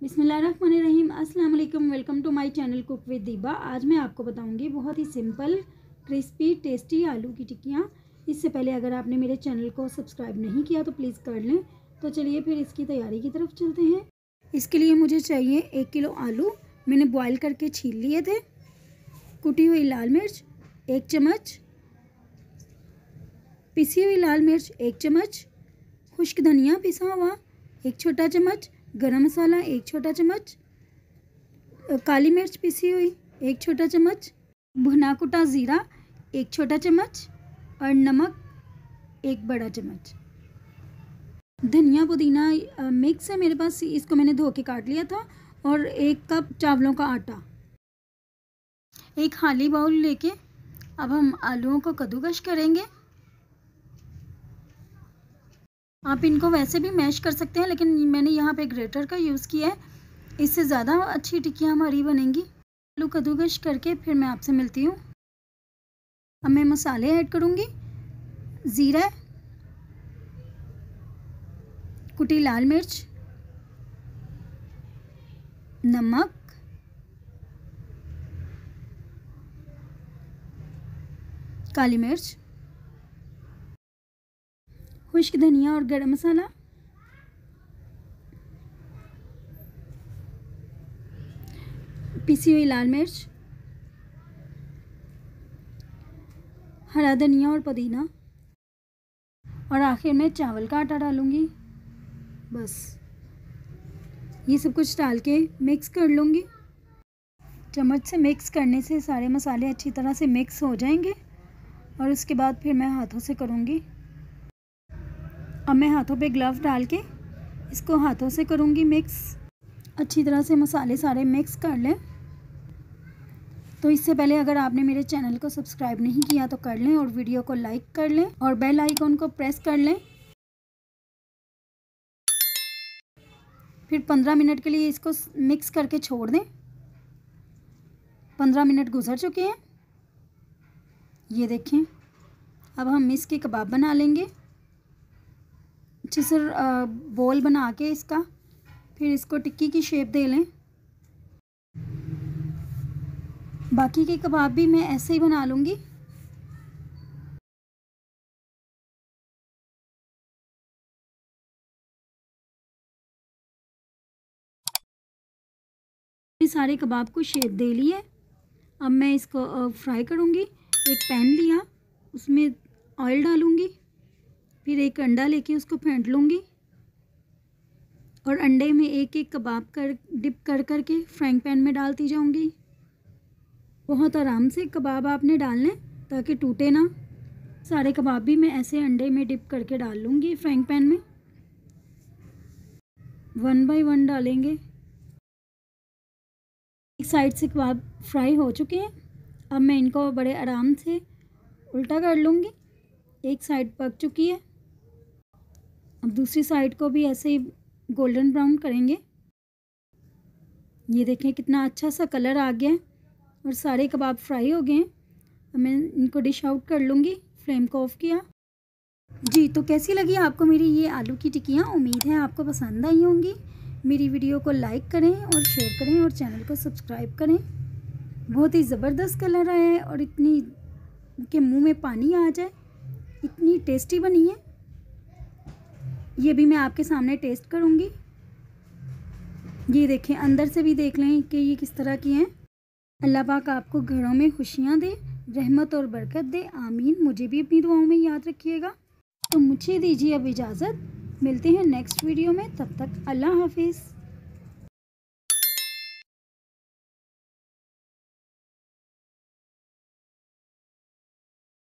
बिस्मिल्लाहिर्रहमानिर्रहीम। अस्सलाम वालेकुम। Welcome to my channel cook with Deeba. आज मैं आपको बताऊंगी बहुत ही सिंपल क्रिस्पी टेस्टी आलू की टिक्कियाँ। इससे पहले अगर आपने मेरे चैनल को सब्सक्राइब नहीं किया तो प्लीज़ कर लें। तो चलिए फिर इसकी तैयारी की तरफ चलते हैं। इसके लिए मुझे चाहिए 1 किलो आलू। मैंने बॉयल करके छील लिए थे। कुटी हुई लाल मिर्च 1 चम्मच, पिसी हुई लाल मिर्च 1 चम्मच, खुश्क धनिया पिसा हुआ 1 छोटा चम्मच, गरम मसाला 1 छोटा चम्मच, काली मिर्च पिसी हुई 1 छोटा चम्मच, भुना कुटा ज़ीरा 1 छोटा चम्मच और नमक 1 बड़ा चम्मच। धनिया पुदीना मिक्स है मेरे पास, इसको मैंने धो के काट लिया था। और 1 कप चावलों का आटा। एक खाली बाउल लेके अब हम आलूओं को कद्दूकस करेंगे। आप इनको वैसे भी मैश कर सकते हैं, लेकिन मैंने यहाँ पे ग्रेटर का यूज़ किया है, इससे ज़्यादा अच्छी टिक्कियाँ हमारी बनेंगी। आलू कद्दूकस करके फिर मैं आपसे मिलती हूँ। अब मैं मसाले ऐड करूँगी। ज़ीरा, कुटी लाल मिर्च, नमक, काली मिर्च, खुश्क धनिया और गरम मसाला, पिसी हुई लाल मिर्च, हरा धनिया और पुदीना, और आखिर में चावल का आटा डालूंगी। बस ये सब कुछ डाल के मिक्स कर लूँगी। चम्मच से मिक्स करने से सारे मसाले अच्छी तरह से मिक्स हो जाएंगे और उसके बाद फिर मैं हाथों से करूँगी। अब मैं हाथों पे ग्लव डाल के इसको हाथों से करूँगी मिक्स। अच्छी तरह से मसाले सारे मिक्स कर लें। तो इससे पहले अगर आपने मेरे चैनल को सब्सक्राइब नहीं किया तो कर लें और वीडियो को लाइक कर लें और बेल आइकन को प्रेस कर लें। फिर 15 मिनट के लिए इसको मिक्स करके छोड़ दें। 15 मिनट गुजर चुके हैं, ये देखें। अब हम इसके कबाब बना लेंगे। अच्छे से बॉल बना के इसका फिर इसको टिक्की की शेप दे लें। बाकी के कबाब भी मैं ऐसे ही बना लूँगी। सारे कबाब को शेप दे लिए। अब मैं इसको फ्राई करूँगी। एक पैन लिया, उसमें ऑयल डालूँगी, फिर एक अंडा लेके उसको फेंट लूँगी और अंडे में एक एक कबाब डिप कर के फ्राइंग पैन में डालती जाऊँगी। बहुत आराम से कबाब आपने डालने ताकि टूटे ना। सारे कबाब भी मैं ऐसे अंडे में डिप करके डाल लूँगी फ्राइंग पैन में। 1 बाय 1 डालेंगे। एक साइड से कबाब फ्राई हो चुके हैं। अब मैं इनको बड़े आराम से उल्टा कर लूँगी। एक साइड पक चुकी है, अब दूसरी साइड को भी ऐसे ही गोल्डन ब्राउन करेंगे। ये देखें कितना अच्छा सा कलर आ गया है और सारे कबाब फ्राई हो गए हैं। अब मैं इनको डिश आउट कर लूँगी। फ्लेम को ऑफ किया। जी, तो कैसी लगी आपको मेरी ये आलू की टिक्कियाँ? उम्मीद है आपको पसंद आई होंगी। मेरी वीडियो को लाइक करें और शेयर करें और चैनल को सब्सक्राइब करें। बहुत ही ज़बरदस्त कलर आया है और इतनी के मुंह में पानी आ जाए, इतनी टेस्टी बनी है। ये भी मैं आपके सामने टेस्ट करूँगी। ये देखें, अंदर से भी देख लें कि ये किस तरह की हैं। अल्लाह पाक आपको घरों में खुशियाँ दे, रहमत और बरकत दे। आमीन। मुझे भी अपनी दुआओं में याद रखिएगा। तो मुझे दीजिए अब इजाज़त। मिलते हैं नेक्स्ट वीडियो में, तब तक अल्लाह हाफिज़।